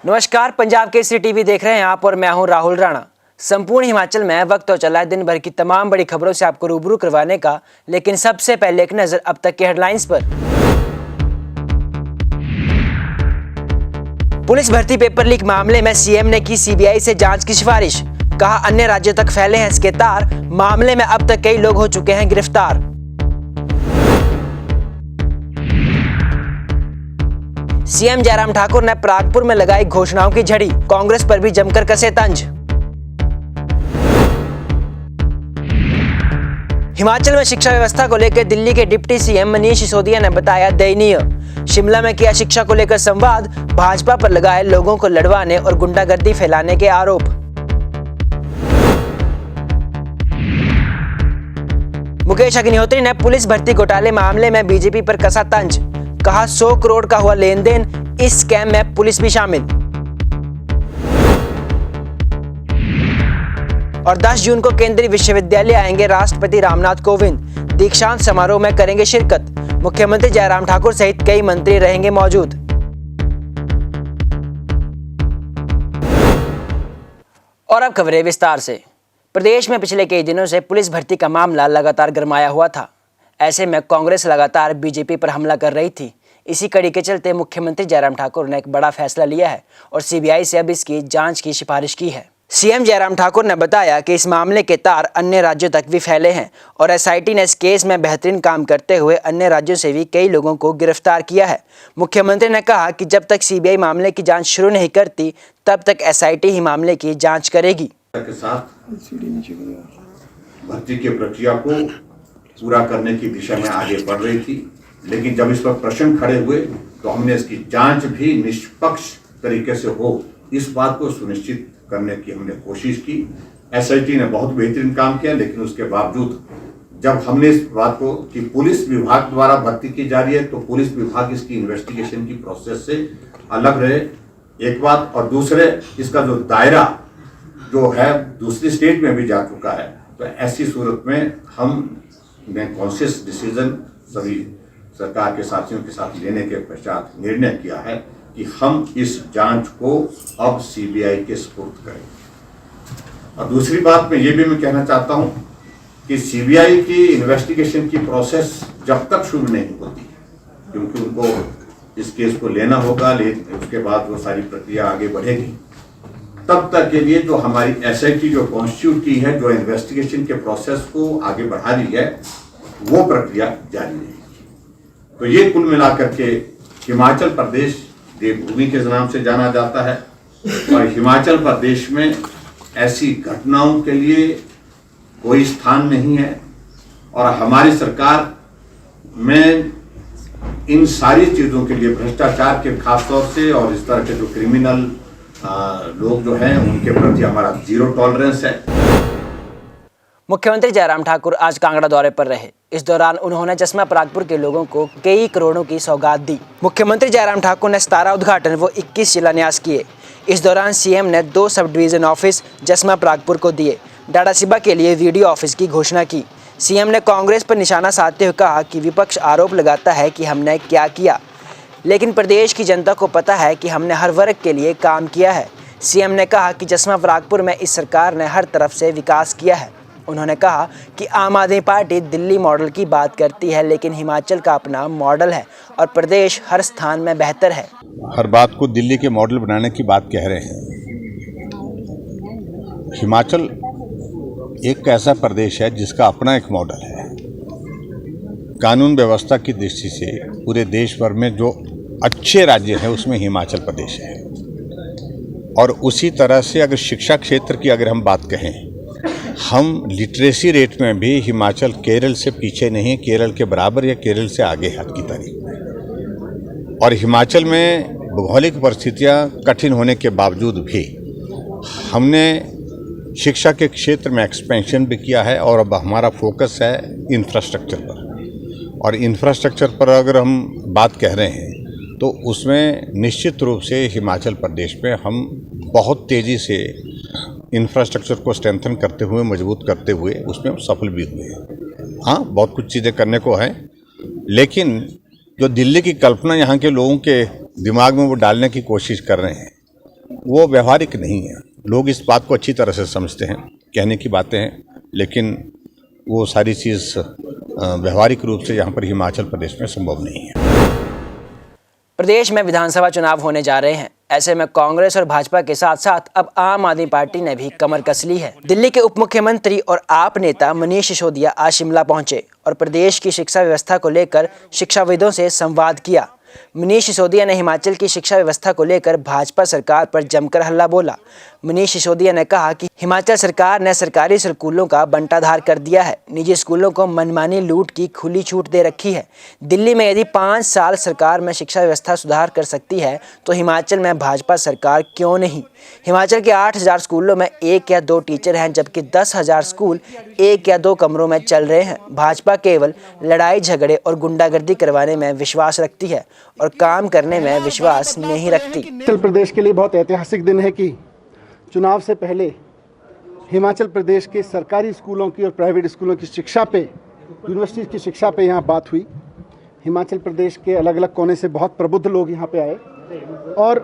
नमस्कार, पंजाब केसरी टीवी देख रहे हैं आप और मैं हूं राहुल राणा। संपूर्ण हिमाचल में वक्त तो चला है दिन भर की तमाम बड़ी खबरों से आपको रूबरू करवाने का, लेकिन सबसे पहले एक नजर अब तक के हेडलाइंस पर। पुलिस भर्ती पेपर लीक मामले में सीएम ने की सीबीआई से जांच की सिफारिश। कहा अन्य राज्यों तक फैले हैं इसके तार, मामले में अब तक कई लोग हो चुके हैं गिरफ्तार। सीएम जयराम ठाकुर ने प्रागपुर में लगाई घोषणाओं की झड़ी, कांग्रेस पर भी जमकर कसे तंज। हिमाचल में शिक्षा व्यवस्था को लेकर दिल्ली के डिप्टी सीएम मनीष सिसोदिया ने बताया दयनीय। शिमला में किया शिक्षा को लेकर संवाद, भाजपा पर लगाए लोगों को लड़वाने और गुंडागर्दी फैलाने के आरोप। मुकेश अग्निहोत्री ने पुलिस भर्ती घोटाले मामले में बीजेपी पर कसा तंज। कहा 100 करोड़ का हुआ लेन देन, इस स्कैम में पुलिस भी शामिल। और 10 जून को केंद्रीय विश्वविद्यालय आएंगे राष्ट्रपति रामनाथ कोविंद, दीक्षांत समारोह में करेंगे शिरकत। मुख्यमंत्री जयराम ठाकुर सहित कई मंत्री रहेंगे मौजूद। और अब खबरें विस्तार से। प्रदेश में पिछले कई दिनों से पुलिस भर्ती का मामला लगातार गरमाया हुआ था। ऐसे में कांग्रेस लगातार बीजेपी पर हमला कर रही थी। इसी कड़ी के चलते मुख्यमंत्री जयराम ठाकुर ने एक बड़ा फैसला लिया है और सीबीआई से अब इसकी जांच की सिफारिश की है। सीएम जयराम ठाकुर ने बताया कि इस मामले के तार अन्य राज्यों तक भी फैले हैं और एसआईटी ने इस केस में बेहतरीन काम करते हुए अन्य राज्यों से भी कई लोगों को गिरफ्तार किया है। मुख्यमंत्री ने कहा कि जब तक सीबीआई मामले की जांच शुरू नहीं करती तब तक एसआईटी ही मामले की जांच करेगी। के साथ भर्ती की प्रक्रिया को पूरा करने की दिशा में आगे बढ़ रही थी, लेकिन जब इस पर प्रश्न खड़े हुए तो हमने इसकी जांच भी निष्पक्ष तरीके से हो, इस बात को सुनिश्चित करने की हमने कोशिश की। एसआईटी ने बहुत बेहतरीन काम किया, लेकिन उसके बावजूद जब हमने इस बात को कि पुलिस विभाग द्वारा भर्ती की जा रही है तो पुलिस विभाग इसकी इन्वेस्टिगेशन की प्रोसेस से अलग रहे, एक बात, और दूसरे इसका जो दायरा जो है दूसरी स्टेट में भी जा चुका है, तो ऐसी सूरत में हमने कॉन्शियस डिसीजन सभी सरकार के साथियों के साथ लेने के पश्चात निर्णय किया है कि हम इस जांच को अब सीबीआई के सुपुर्द करें। और दूसरी बात में ये भी मैं कहना चाहता हूं कि सीबीआई की इन्वेस्टिगेशन की प्रोसेस जब तक शुरू नहीं होती, क्योंकि उनको इस केस को लेना होगा, उसके बाद वो सारी प्रक्रिया आगे बढ़ेगी, तब तक के लिए जो हमारी एसआईटी जो कॉन्स्टिट्यूट की है, जो इन्वेस्टिगेशन के प्रोसेस को आगे बढ़ा रही है, वो प्रक्रिया जारी रहेगी। तो ये कुल मिलाकर के हिमाचल प्रदेश देवभूमि के नाम से जाना जाता है और हिमाचल प्रदेश में ऐसी घटनाओं के लिए कोई स्थान नहीं है और हमारी सरकार में इन सारी चीजों के लिए, भ्रष्टाचार के खास तौर से और इस तरह के जो क्रिमिनल लोग जो हैं उनके प्रति हमारा जीरो टॉलरेंस है। मुख्यमंत्री जयराम ठाकुर आज कांगड़ा दौरे पर रहे। इस दौरान उन्होंने जसमा परागपुर के लोगों को कई करोड़ों की सौगात दी। मुख्यमंत्री जयराम ठाकुर ने 17 उद्घाटन व 21 शिलान्यास किए। इस दौरान सीएम ने 2 सब डिवीजन ऑफिस जसमा परागपुर को दिए। डाडासीबा के लिए वीडियो ऑफिस की घोषणा की। सीएम ने कांग्रेस पर निशाना साधते हुए कहा कि विपक्ष आरोप लगाता है कि हमने क्या किया, लेकिन प्रदेश की जनता को पता है कि हमने हर वर्ग के लिए काम किया है। सीएम ने कहा कि जसमा परागपुर में इस सरकार ने हर तरफ से विकास किया है। उन्होंने कहा कि आम आदमी पार्टी दिल्ली मॉडल की बात करती है, लेकिन हिमाचल का अपना मॉडल है और प्रदेश हर स्थान में बेहतर है। हर बात को दिल्ली के मॉडल बनाने की बात कह रहे हैं। हिमाचल एक ऐसा प्रदेश है जिसका अपना एक मॉडल है। कानून व्यवस्था की दृष्टि से पूरे देश भर में जो अच्छे राज्य हैं उसमें हिमाचल प्रदेश है। और उसी तरह से अगर शिक्षा क्षेत्र की अगर हम बात कहें, हम लिटरेसी रेट में भी हिमाचल केरल से पीछे नहीं, केरल के बराबर या केरल से आगे हाथ की तारीख में। और हिमाचल में भौगोलिक परिस्थितियां कठिन होने के बावजूद भी हमने शिक्षा के क्षेत्र में एक्सपेंशन भी किया है और अब हमारा फोकस है इंफ्रास्ट्रक्चर पर। और इंफ्रास्ट्रक्चर पर अगर हम बात कह रहे हैं तो उसमें निश्चित रूप से हिमाचल प्रदेश में हम बहुत तेज़ी से इंफ्रास्ट्रक्चर को स्ट्रेंथन करते हुए, मजबूत करते हुए उसमें हम सफल भी हुए हैं। हाँ, बहुत कुछ चीज़ें करने को है, लेकिन जो दिल्ली की कल्पना यहाँ के लोगों के दिमाग में वो डालने की कोशिश कर रहे हैं वो व्यवहारिक नहीं है। लोग इस बात को अच्छी तरह से समझते हैं, कहने की बातें हैं, लेकिन वो सारी चीज़ व्यवहारिक रूप से यहाँ पर हिमाचल प्रदेश में संभव नहीं है। प्रदेश में विधानसभा चुनाव होने जा रहे हैं। ऐसे में कांग्रेस और भाजपा के साथ साथ अब आम आदमी पार्टी ने भी कमर कस ली है। दिल्ली के उप मुख्यमंत्री और आप नेता मनीष सिसोदिया आज शिमला पहुंचे और प्रदेश की शिक्षा व्यवस्था को लेकर शिक्षाविदों से संवाद किया। मनीष सिसोदिया ने हिमाचल की शिक्षा व्यवस्था को लेकर भाजपा सरकार पर जमकर हल्ला बोला। मनीष सिसोदिया ने कहा कि हिमाचल सरकार ने सरकारी स्कूलों का बंटाधार कर दिया है, निजी स्कूलों को मनमानी लूट की खुली छूट दे रखी है। दिल्ली में यदि 5 साल सरकार में शिक्षा व्यवस्था सुधार कर सकती है तो हिमाचल में भाजपा सरकार क्यों नहीं। हिमाचल के 8,000 स्कूलों में 1 या 2 टीचर हैं, जबकि 10,000 स्कूल 1 या 2 कमरों में चल रहे हैं। भाजपा केवल लड़ाई झगड़े और गुंडागर्दी करवाने में विश्वास रखती है और काम करने में विश्वास नहीं रखती। हिमाचल प्रदेश के लिए बहुत ऐतिहासिक दिन है कि चुनाव से पहले हिमाचल प्रदेश के सरकारी स्कूलों की और प्राइवेट स्कूलों की शिक्षा पे, यूनिवर्सिटी की शिक्षा पे यहाँ बात हुई। हिमाचल प्रदेश के अलग अलग कोने से बहुत प्रबुद्ध लोग यहाँ पे आए और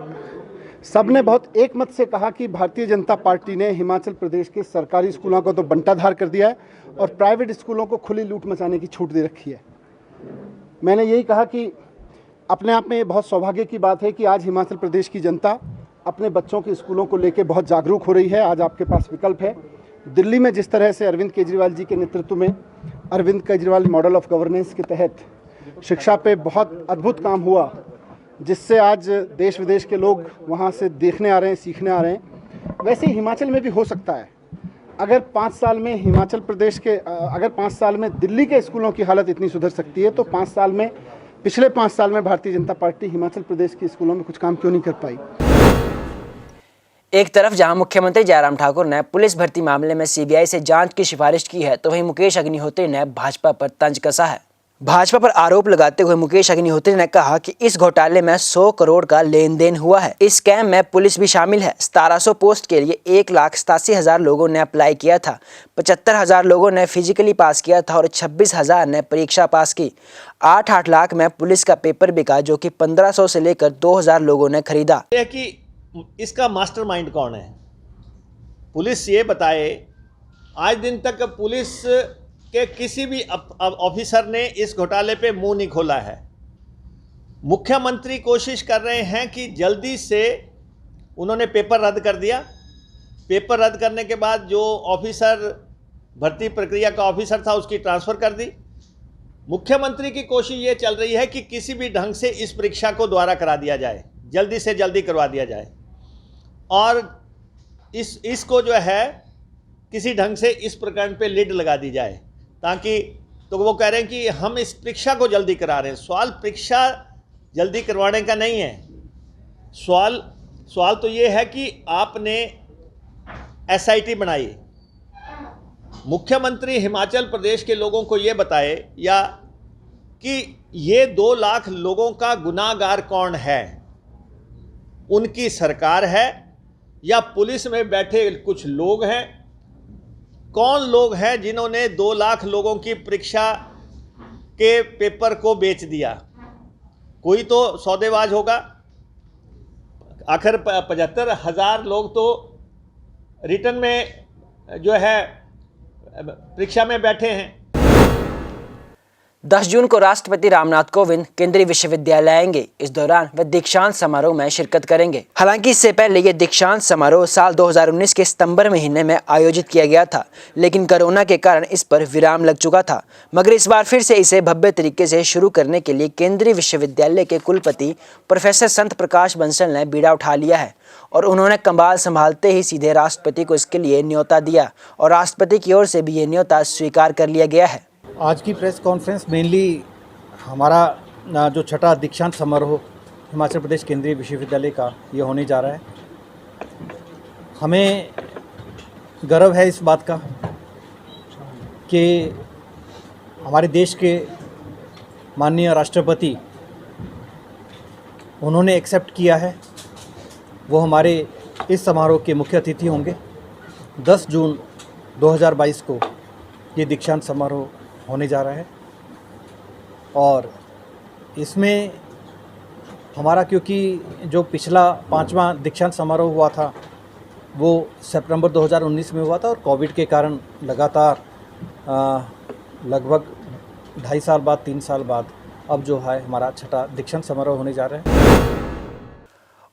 सबने बहुत एक मत से कहा कि भारतीय जनता पार्टी ने हिमाचल प्रदेश के सरकारी स्कूलों को तो बंटाधार कर दिया है और प्राइवेट स्कूलों को खुली लूट मचाने की छूट दे रखी है। मैंने यही कहा कि अपने आप में ये बहुत सौभाग्य की बात है कि आज हिमाचल प्रदेश की जनता अपने बच्चों के स्कूलों को लेकर बहुत जागरूक हो रही है। आज आपके पास विकल्प है। दिल्ली में जिस तरह से अरविंद केजरीवाल जी के नेतृत्व में Arvind Kejriwal model of governance के तहत शिक्षा पे बहुत अद्भुत काम हुआ, जिससे आज देश विदेश के लोग वहाँ से देखने आ रहे हैं, सीखने आ रहे हैं, वैसे ही हिमाचल में भी हो सकता है। अगर 5 साल में हिमाचल प्रदेश के अगर 5 साल में दिल्ली के स्कूलों की हालत इतनी सुधर सकती है तो पिछले 5 साल में भारतीय जनता पार्टी हिमाचल प्रदेश के स्कूलों में कुछ काम क्यों नहीं कर पाई। एक तरफ जहां मुख्यमंत्री जयराम ठाकुर ने पुलिस भर्ती मामले में सीबीआई से जांच की सिफारिश की है, तो वहीं मुकेश अग्निहोत्री ने भाजपा पर तंज कसा है। भाजपा पर आरोप लगाते हुए मुकेश अग्निहोत्री ने कहा कि इस घोटाले में 100 करोड़ का लेन देन हुआ है। इस स्कैम में पुलिस भी शामिल है। 1700 पोस्ट के लिए 1,87,000 लोगों ने अप्लाई किया था। 75,000 लोगों ने फिजिकली पास किया था और 26,000 ने परीक्षा पास की। 8-8 लाख में पुलिस का पेपर बिका, जो कि 1500 से लेकर 2,000 लोगों ने खरीदा। कि इसका मास्टरमाइंड कौन है, पुलिस ये बताए। आज दिन तक पुलिस के किसी भी ऑफिसर ने इस घोटाले पे मुंह नहीं खोला है। मुख्यमंत्री कोशिश कर रहे हैं कि जल्दी से, उन्होंने पेपर रद्द कर दिया। पेपर रद्द करने के बाद जो ऑफिसर भर्ती प्रक्रिया का ऑफिसर था उसकी ट्रांसफ़र कर दी। मुख्यमंत्री की कोशिश ये चल रही है कि किसी भी ढंग से इस परीक्षा को दोबारा करा दिया जाए, जल्दी से जल्दी करवा दिया जाए और इसको जो है किसी ढंग से इस प्रकरण पे लिड लगा दी जाए, ताकि, तो वो कह रहे हैं कि हम इस परीक्षा को जल्दी करा रहे हैं। सवाल परीक्षा जल्दी करवाने का नहीं है। सवाल तो ये है कि आपने एसआईटी बनाई। मुख्यमंत्री हिमाचल प्रदेश के लोगों को ये बताए या कि ये 2 लाख लोगों का गुनाहगार कौन है, उनकी सरकार है या पुलिस में बैठे कुछ लोग हैं। कौन लोग हैं जिन्होंने 2 लाख लोगों की परीक्षा के पेपर को बेच दिया? कोई तो सौदेबाज होगा। आखिर 75,000 लोग तो रिटर्न में जो है परीक्षा में बैठे हैं। 10 जून को राष्ट्रपति रामनाथ कोविंद केंद्रीय विश्वविद्यालय आएंगे। इस दौरान वे दीक्षांत समारोह में शिरकत करेंगे। हालांकि इससे पहले ये दीक्षांत समारोह साल 2019 के सितंबर महीने में आयोजित किया गया था, लेकिन कोरोना के कारण इस पर विराम लग चुका था। मगर इस बार फिर से इसे भव्य तरीके से शुरू करने के लिए केंद्रीय विश्वविद्यालय के कुलपति प्रोफेसर संत प्रकाश बंसल ने बीड़ा उठा लिया है और उन्होंने कंबाल संभालते ही सीधे राष्ट्रपति को इसके लिए न्योता दिया और राष्ट्रपति की ओर से भी ये न्योता स्वीकार कर लिया गया है। आज की प्रेस कॉन्फ्रेंस मेनली हमारा जो छठा दीक्षांत समारोह हिमाचल प्रदेश केंद्रीय विश्वविद्यालय का ये होने जा रहा है। हमें गर्व है इस बात का कि हमारे देश के माननीय राष्ट्रपति उन्होंने एक्सेप्ट किया है, वो हमारे इस समारोह के मुख्य अतिथि होंगे। 10 जून 2022 को ये दीक्षांत समारोह होने जा रहा है और इसमें हमारा क्योंकि जो पिछला 5वां दीक्षांत समारोह हुआ था वो सितंबर 2019 में हुआ था और कोविड के कारण लगातार लगभग 2.5 साल बाद 3 साल बाद अब जो है हमारा छठा दीक्षांत समारोह होने जा रहा है।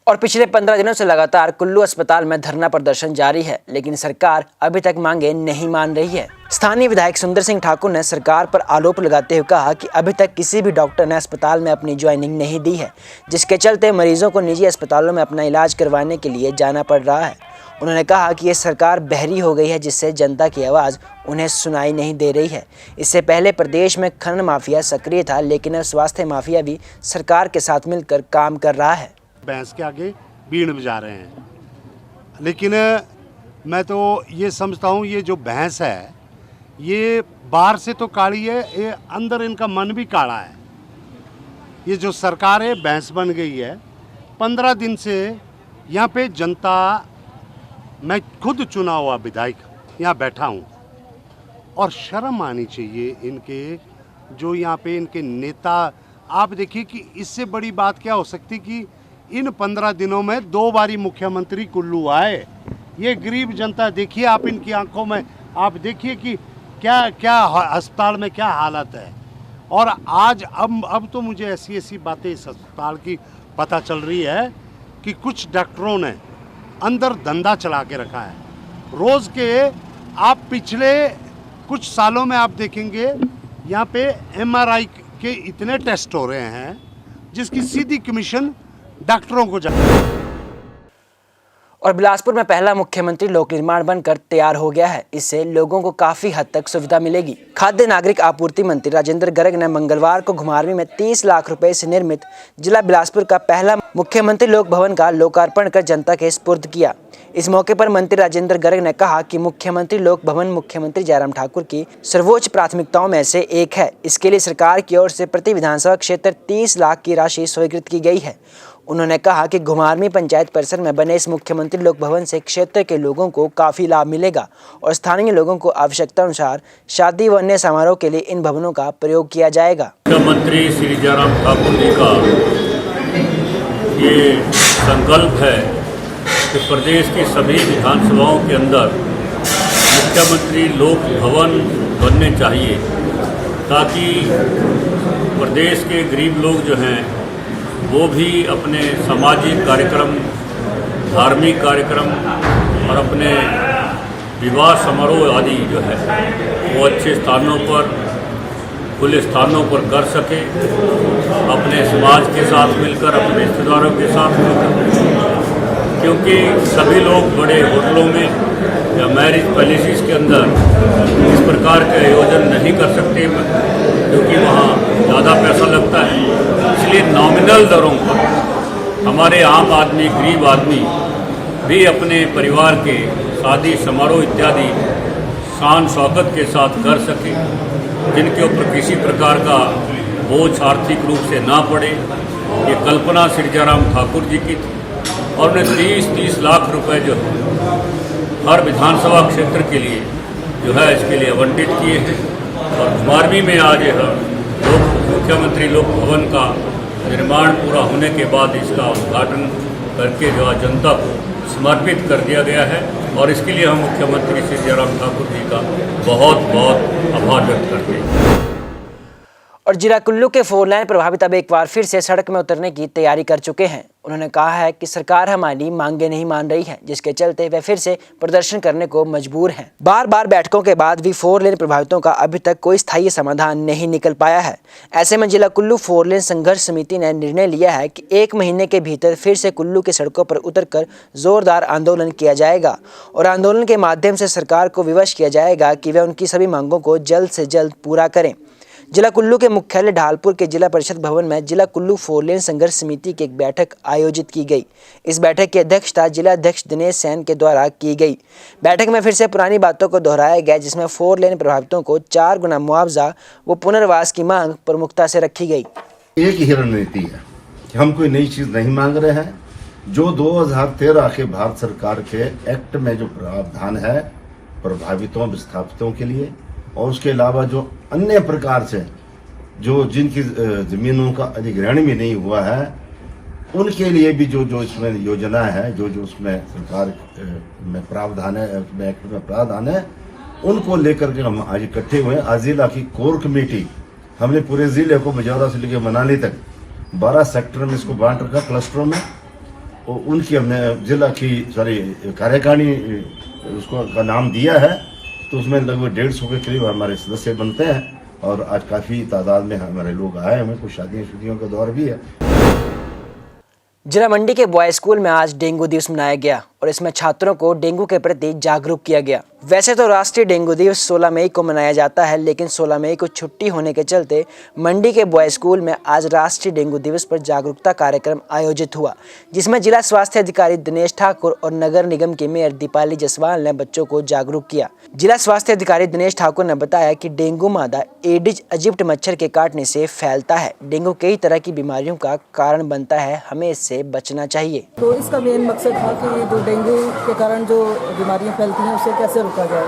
और पिछले 15 दिनों से लगातार कुल्लू अस्पताल में धरना प्रदर्शन जारी है, लेकिन सरकार अभी तक मांगे नहीं मान रही है। स्थानीय विधायक सुंदर सिंह ठाकुर ने सरकार पर आरोप लगाते हुए कहा कि अभी तक किसी भी डॉक्टर ने अस्पताल में अपनी ज्वाइनिंग नहीं दी है, जिसके चलते मरीजों को निजी अस्पतालों में अपना इलाज करवाने के लिए जाना पड़ रहा है। उन्होंने कहा कि ये सरकार बहरी हो गई है, जिससे जनता की आवाज़ उन्हें सुनाई नहीं दे रही है। इससे पहले प्रदेश में खनन माफिया सक्रिय था, लेकिन अब स्वास्थ्य माफिया भी सरकार के साथ मिलकर काम कर रहा है। भैंस के आगे बीन बजा रहे हैं, लेकिन मैं तो ये समझता हूँ ये जो भैंस है ये बाहर से तो काली है, ये अंदर इनका मन भी काला है। ये जो सरकार है भैंस बन गई है। 15 दिन से यहाँ पे जनता, मैं खुद चुना हुआ विधायक यहाँ बैठा हूँ और शर्म आनी चाहिए इनके जो यहाँ पे इनके नेता। आप देखिए कि इससे बड़ी बात क्या हो सकती कि इन 15 दिनों में 2 बारी मुख्यमंत्री कुल्लू आए। ये गरीब जनता देखिए, आप इनकी आंखों में आप देखिए कि क्या क्या अस्पताल में क्या हालत है। और आज अब तो मुझे ऐसी बातें इस अस्पताल की पता चल रही है कि कुछ डॉक्टरों ने अंदर धंधा चला के रखा है। रोज़ के आप पिछले कुछ सालों में आप देखेंगे यहाँ पे MRI के इतने टेस्ट हो रहे हैं जिसकी सीधी कमीशन डॉक्टरों को जाती। और बिलासपुर में पहला मुख्यमंत्री लोक निर्माण बनकर तैयार हो गया है। इससे लोगों को काफी हद तक सुविधा मिलेगी। खाद्य नागरिक आपूर्ति मंत्री राजेंद्र गर्ग ने मंगलवार को घुमारवीं में 30 लाख रुपए से निर्मित जिला बिलासपुर का पहला मुख्यमंत्री लोक भवन का लोकार्पण कर जनता के सुपुर्द किया। इस मौके पर मंत्री राजेंद्र गर्ग ने कहा कि मुख्यमंत्री लोक भवन मुख्यमंत्री जयराम ठाकुर की सर्वोच्च प्राथमिकताओं में से एक है। इसके लिए सरकार की ओर से प्रति विधानसभा क्षेत्र 30 लाख की राशि स्वीकृत की गई है। उन्होंने कहा कि घुमारवीं पंचायत परिसर में बने इस मुख्यमंत्री लोक भवन से क्षेत्र के लोगों को काफी लाभ मिलेगा और स्थानीय लोगों को आवश्यकता अनुसार शादी व अन्य समारोह के लिए इन भवनों का प्रयोग किया जाएगा। मुख्यमंत्री श्री जयराम ठाकुर जी का ये संकल्प है कि प्रदेश की सभी विधानसभाओं के अंदर मुख्यमंत्री लोक भवन बनने चाहिए, ताकि प्रदेश के गरीब लोग जो हैं वो भी अपने सामाजिक कार्यक्रम, धार्मिक कार्यक्रम और अपने विवाह समारोह आदि जो है वो अच्छे स्थानों पर, खुले स्थानों पर कर सके, अपने समाज के साथ मिलकर, अपने रिश्तेदारों के साथ मिलकर। क्योंकि सभी लोग बड़े होटलों में या मैरिज पैलेसेस के अंदर इस प्रकार के आयोजन नहीं कर सकते, क्योंकि वहाँ ज़्यादा पैसा लगता है। इसलिए नॉमिनल दरों पर हमारे आम आदमी, गरीब आदमी भी अपने परिवार के शादी समारोह इत्यादि शान शौकत के साथ कर सके, जिनके ऊपर किसी प्रकार का बोझ आर्थिक रूप से ना पड़े। ये कल्पना श्री जयराम ठाकुर जी की थी और उन्हें 30 लाख रुपए जो है हर विधानसभा क्षेत्र के लिए जो है इसके लिए आवंटित किए हैं। और घुमारवीं में आज मुख्यमंत्री लोक भवन का निर्माण पूरा होने के बाद इसका उद्घाटन करके जो जनता को समर्पित कर दिया गया है और इसके लिए हम मुख्यमंत्री श्री जयराम ठाकुर जी का बहुत बहुत आभार व्यक्त करते हैं। और जिला कुल्लू के 4 लाइन प्रभावित अब एक बार फिर से सड़क में उतरने की तैयारी कर चुके हैं। उन्होंने कहा है कि सरकार हमारी मांगे नहीं मान रही है, जिसके चलते वे फिर से प्रदर्शन करने को मजबूर हैं। बार बार बैठकों के बाद भी 4 लेन प्रभावितों का अभी तक कोई स्थायी समाधान नहीं निकल पाया है। ऐसे में जिला कुल्लू 4 लेन संघर्ष समिति ने निर्णय लिया है कि 1 महीने के भीतर फिर से कुल्लू की सड़कों पर उतरकर जोरदार आंदोलन किया जाएगा और आंदोलन के माध्यम से सरकार को विवश किया जाएगा कि वे उनकी सभी मांगों को जल्द से जल्द पूरा करें। जिला कुल्लू के मुख्यालय ढालपुर के जिला परिषद भवन में जिला कुल्लू 4 लेन संघर्ष समिति की एक बैठक आयोजित की गई। इस बैठक की अध्यक्षता जिला अध्यक्ष दिनेश सेन के द्वारा की गई। बैठक में फिर से पुरानी बातों को दोहराया गया, जिसमें 4 लेन प्रभावितों को 4 गुना मुआवजा व पुनर्वास की मांग प्रमुखता से रखी गई। एक ही रणनीति है कि हम कोई नई चीज नहीं मांग रहे हैं। जो 2013 के भारत सरकार के एक्ट में जो प्रावधान है प्रभावितों विस्थापितों के लिए, और उसके अलावा जो अन्य प्रकार से जो जिनकी जमीनों का अधिग्रहण भी नहीं हुआ है उनके लिए भी जो जो इसमें योजना है, जो जो उसमें सरकार में प्रावधान है, उसमें एक्ट में प्रावधान है, उनको लेकर के हम आज इकट्ठे हुए। आज जिला की कोर कमेटी हमने पूरे ज़िले को मजौरा से लेकर मनाली तक 12 सेक्टर में इसको बांट रखा, क्लस्टरों में। और उनकी हमने जिला की कार्यकारिणी उसको का नाम दिया है। तो उसमें लगभग 150 के करीब हमारे सदस्य बनते हैं और आज काफ़ी तादाद में हमारे लोग आए। हमें कुछ शादियों का दौर भी है। जिला मंडी के बॉय स्कूल में आज डेंगू दिवस मनाया गया और इसमें छात्रों को डेंगू के प्रति जागरूक किया गया। वैसे तो राष्ट्रीय डेंगू दिवस 16 मई को मनाया जाता है, लेकिन 16 मई को छुट्टी होने के चलते मंडी के बॉय स्कूल में आज राष्ट्रीय डेंगू दिवस पर जागरूकता कार्यक्रम आयोजित हुआ, जिसमें जिला स्वास्थ्य अधिकारी दिनेश ठाकुर और नगर निगम की मेयर दीपाली जायसवाल ने बच्चों को जागरूक किया। जिला स्वास्थ्य अधिकारी दिनेश ठाकुर ने बताया कि डेंगू मादा एडिज इजिप्ट मच्छर के काटने से फैलता है। डेंगू कई तरह की बीमारियों का कारण बनता है, हमें इससे बचना चाहिए। तो इसका मेन मकसद था कि जो डेंगू के कारण जो बीमारियां फैलती हैं उसे कैसे रोका जाए।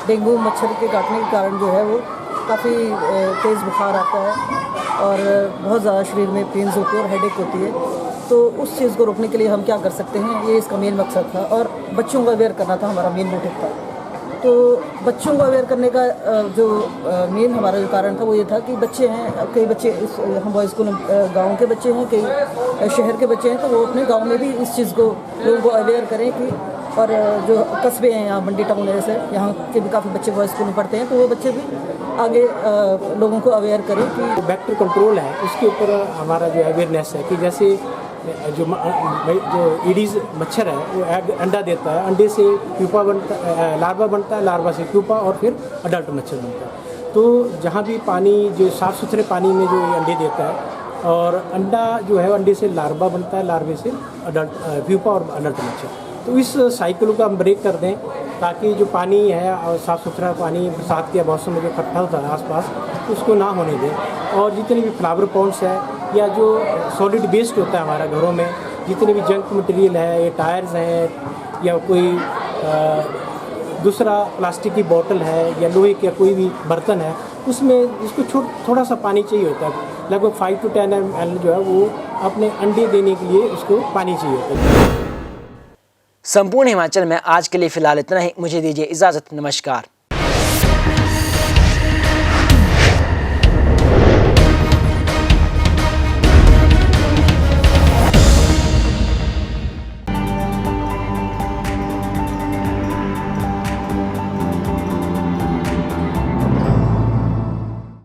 डेंगू मच्छर के काटने के कारण जो है वो काफ़ी तेज़ बुखार आता है और बहुत ज़्यादा शरीर में पेन्स होती है और हेडेक होती है। तो उस चीज़ को रोकने के लिए हम क्या कर सकते हैं, ये इसका मेन मकसद था और बच्चों को अवेयर करना था हमारा मेन मोटिव था। तो बच्चों को अवेयर करने का जो मेन हमारा जो कारण था वो ये था कि बच्चे हैं, कई बच्चे हम बॉय स्कूल गाँव के बच्चे हैं, कई शहर के बच्चे हैं, तो वो अपने गाँव में भी इस चीज़ को लोगों को अवेयर करें कि। और जो कस्बे हैं यहाँ मंडी टाउन जैसे यहाँ के भी काफ़ी बच्चे बॉय स्कूल में पढ़ते हैं, तो वो बच्चे भी आगे लोगों को अवेयर करें कि वेक्टर कंट्रोल है उसके ऊपर हमारा जो अवेयरनेस है कि जैसे जो ईडीज मच्छर है वो अंडा देता है, अंडे से प्यूपा बनता है, लार्वा बनता है, लार्वा से प्यूपा और फिर अडल्ट मच्छर बनता है। तो जहाँ भी पानी जो साफ़ सुथरे पानी में जो ये अंडे देता है और अंडा जो है अंडे से लार्वा बनता है, लार्वे से अडल्ट प्यूपा और अडल्ट मच्छर। तो इस साइकिल को हम ब्रेक कर दें ताकि जो पानी है और साफ़ सुथरा पानी बरसात के मौसम में जो इकट्ठा होता है आसपास उसको ना होने दें। और जितने भी फ्लावर पॉन्ड्स है या जो सॉलिड वेस्ट होता है हमारा घरों में, जितने भी जंक मटेरियल है, ये टायर्स हैं या कोई दूसरा प्लास्टिक की बोतल है या लोहे का कोई भी बर्तन है, उसमें इसको थोड़ा सा पानी चाहिए होता है। लगभग 5 to 10 ml जो है वो अपने अंडे देने के लिए उसको पानी चाहिए होता है। संपूर्ण हिमाचल में आज के लिए फिलहाल इतना ही। मुझे दीजिए इजाजत। नमस्कार।